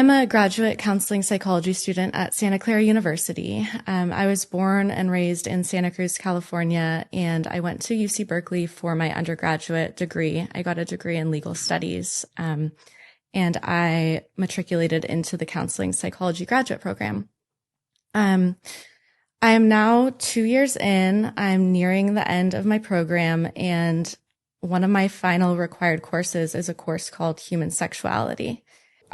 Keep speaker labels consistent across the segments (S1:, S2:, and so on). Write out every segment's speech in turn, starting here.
S1: am a graduate counseling psychology student at Santa Clara University. I was born and raised in Santa Cruz, California, and I went to UC Berkeley for my undergraduate degree. I got a degree in legal studies, and I matriculated into the counseling psychology graduate program. I am now 2 years in. I'm nearing the end of my program, and one of my final required courses is a course called Human Sexuality.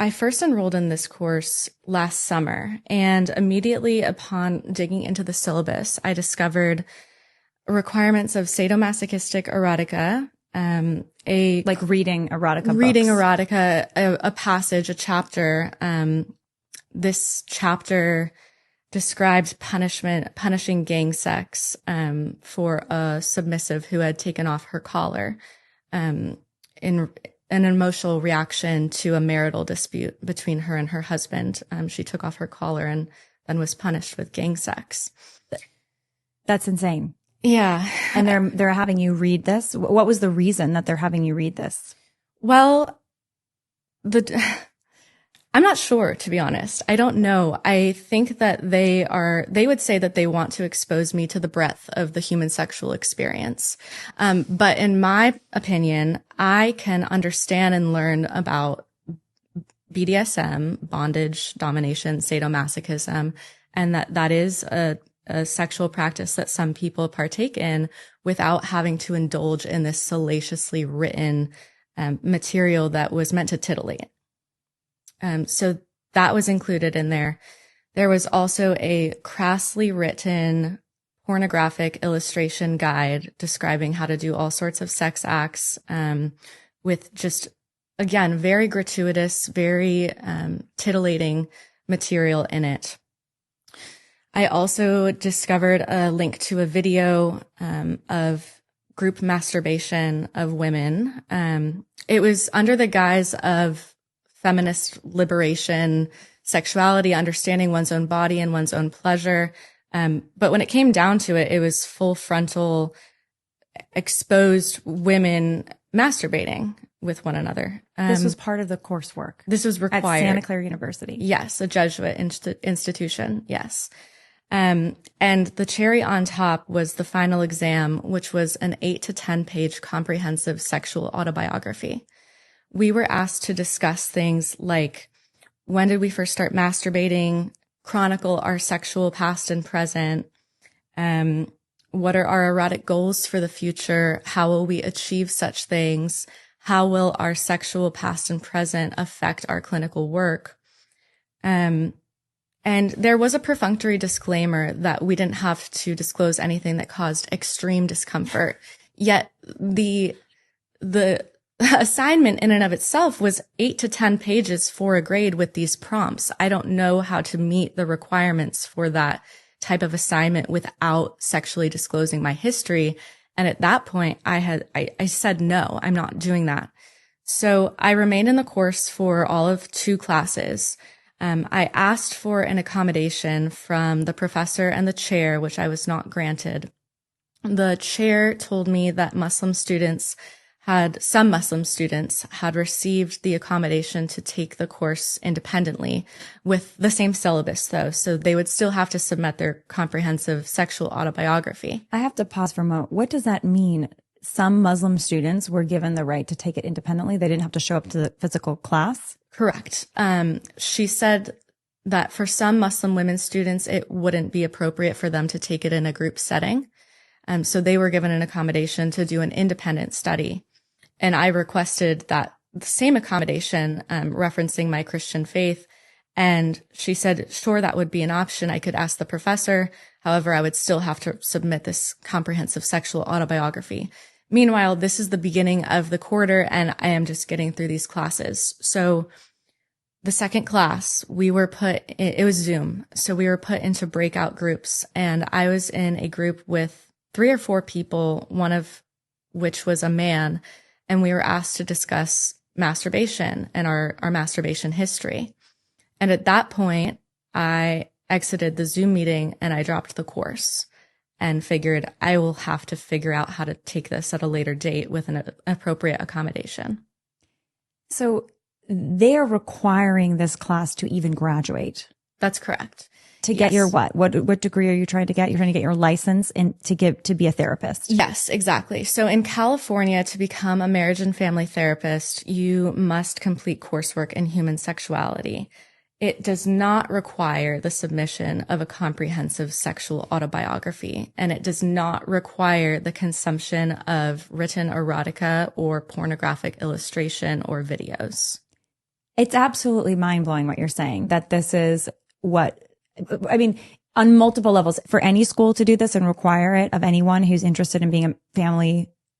S1: I first enrolled in this course last summer, and immediately upon digging into the syllabus, I discovered requirements of sadomasochistic erotica,
S2: reading erotica
S1: reading
S2: books.
S1: erotica, a passage, a chapter. This chapter described punishing gang sex for a submissive who had taken off her collar in an emotional reaction to a marital dispute between her and her husband. She took off her collar and then was punished with gang sex.
S2: That's insane.
S1: Yeah.
S2: And they're having you read this. What was the reason that they're having you read this?
S1: Well, I'm not sure, to be honest. I don't know. I think that they would say that they want to expose me to the breadth of the human sexual experience. But in my opinion, I can understand and learn about BDSM, bondage, domination, sadomasochism, and that is a sexual practice that some people partake in without having to indulge in this salaciously written material that was meant to titillate. So that was included in there. There was also a crassly written pornographic illustration guide describing how to do all sorts of sex acts, with just, again, very gratuitous, very titillating material in it. I also discovered a link to a video of group masturbation of women. It was under the guise of feminist liberation, sexuality, understanding one's own body and one's own pleasure. But when it came down to it, it was full frontal, exposed women masturbating with one another.
S2: This was part of the coursework.
S1: This was required.
S2: At Santa Clara University.
S1: Yes, a Jesuit institution. Yes. And the cherry on top was the final exam, which was an 8 to 10 page comprehensive sexual autobiography. We were asked to discuss things like, when did we first start masturbating, chronicle our sexual past and present, what are our erotic goals for the future, how will we achieve such things, how will our sexual past and present affect our clinical work. And there was a perfunctory disclaimer that we didn't have to disclose anything that caused extreme discomfort. Yet the assignment in and of itself was 8 to 10 pages for a grade with these prompts. I don't know how to meet the requirements for that type of assignment without sexually disclosing my history. And at that point, I said, no, I'm not doing that. So I remained in the course for all of 2 classes. I asked for an accommodation from the professor and the chair, which I was not granted. The chair told me that some Muslim students had received the accommodation to take the course independently with the same syllabus, though. So they would still have to submit their comprehensive sexual autobiography.
S2: I have to pause for a moment. What does that mean? Some Muslim students were given the right to take it independently. They didn't have to show up to the physical class?
S1: Correct. She said that for some Muslim women students, it wouldn't be appropriate for them to take it in a group setting. So they were given an accommodation to do an independent study. And I requested that the same accommodation, referencing my Christian faith. And she said, sure, that would be an option. I could ask the professor. However, I would still have to submit this comprehensive sexual autobiography. Meanwhile, this is the beginning of the quarter and I am just getting through these classes. So the second class, it was Zoom. So we were put into breakout groups and I was in a group with 3 or 4 people, one of which was a man. And we were asked to discuss masturbation and our masturbation history. And at that point, I exited the Zoom meeting and I dropped the course and figured I will have to figure out how to take this at a later date with an appropriate accommodation.
S2: So they're requiring this class to even graduate.
S1: That's correct.
S2: To get your what? What degree are you trying to get? You're trying to get your license and to be a therapist.
S1: Yes, exactly. So in California, to become a marriage and family therapist, you must complete coursework in human sexuality. It does not require the submission of a comprehensive sexual autobiography, and it does not require the consumption of written erotica or pornographic illustration or videos.
S2: It's absolutely mind-blowing what you're saying, that this is on multiple levels, for any school to do this and require it of anyone who's interested in being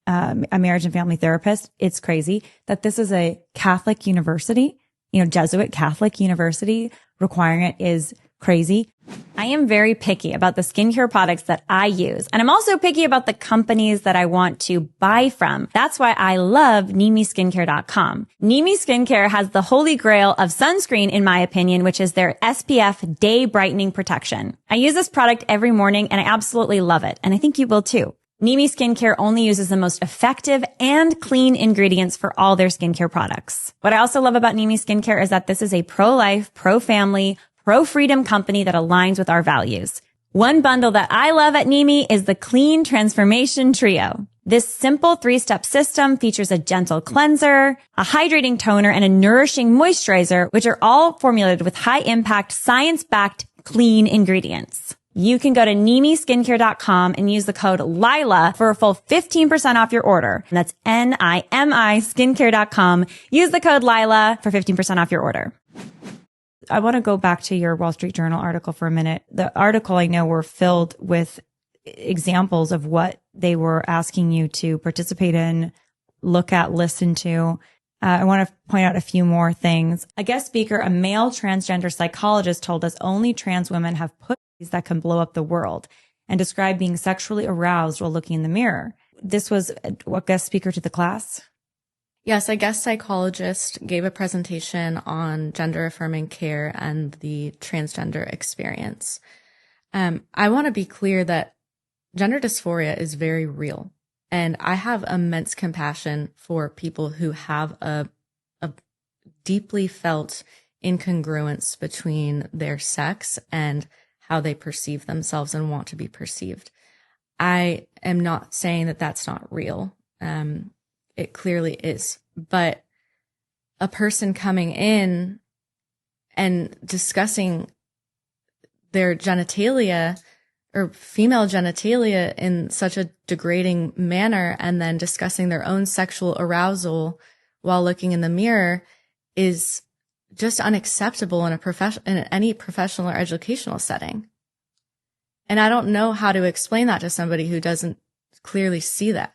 S2: a marriage and family therapist. It's crazy that this is a Catholic university, Jesuit Catholic university requiring it is crazy. I am very picky about the skincare products that I use. And I'm also picky about the companies that I want to buy from. That's why I love NimiSkincare.com. Nimi Skincare has the holy grail of sunscreen, in my opinion, which is their SPF day brightening protection. I use this product every morning and I absolutely love it. And I think you will too. Nimi Skincare only uses the most effective and clean ingredients for all their skincare products. What I also love about Nimi Skincare is that this is a pro-life, pro-family, pro-freedom company that aligns with our values. One bundle that I love at Nimi is the Clean Transformation Trio. This simple 3-step system features a gentle cleanser, a hydrating toner, and a nourishing moisturizer, which are all formulated with high-impact, science-backed, clean ingredients. You can go to NimiSkincare.com and use the code Lila for a full 15% off your order. And that's NIMI Skincare.com. Use the code Lila for 15% off your order. I want to go back to your Wall Street Journal article for a minute. The article, I know, were filled with examples of what they were asking you to participate in, look at, listen to. I want to point out a few more things. A guest speaker, a male transgender psychologist, told us only trans women have pussies that can blow up the world, and described being sexually aroused while looking in the mirror. This was a guest speaker to the class?
S1: Yes, a guest psychologist gave a presentation on gender affirming care and the transgender experience. I want to be clear that gender dysphoria is very real. And I have immense compassion for people who have a deeply felt incongruence between their sex and how they perceive themselves and want to be perceived. I am not saying that that's not real. It clearly is. But a person coming in and discussing their genitalia or female genitalia in such a degrading manner and then discussing their own sexual arousal while looking in the mirror is just unacceptable in any professional or educational setting. And I don't know how to explain that to somebody who doesn't clearly see that.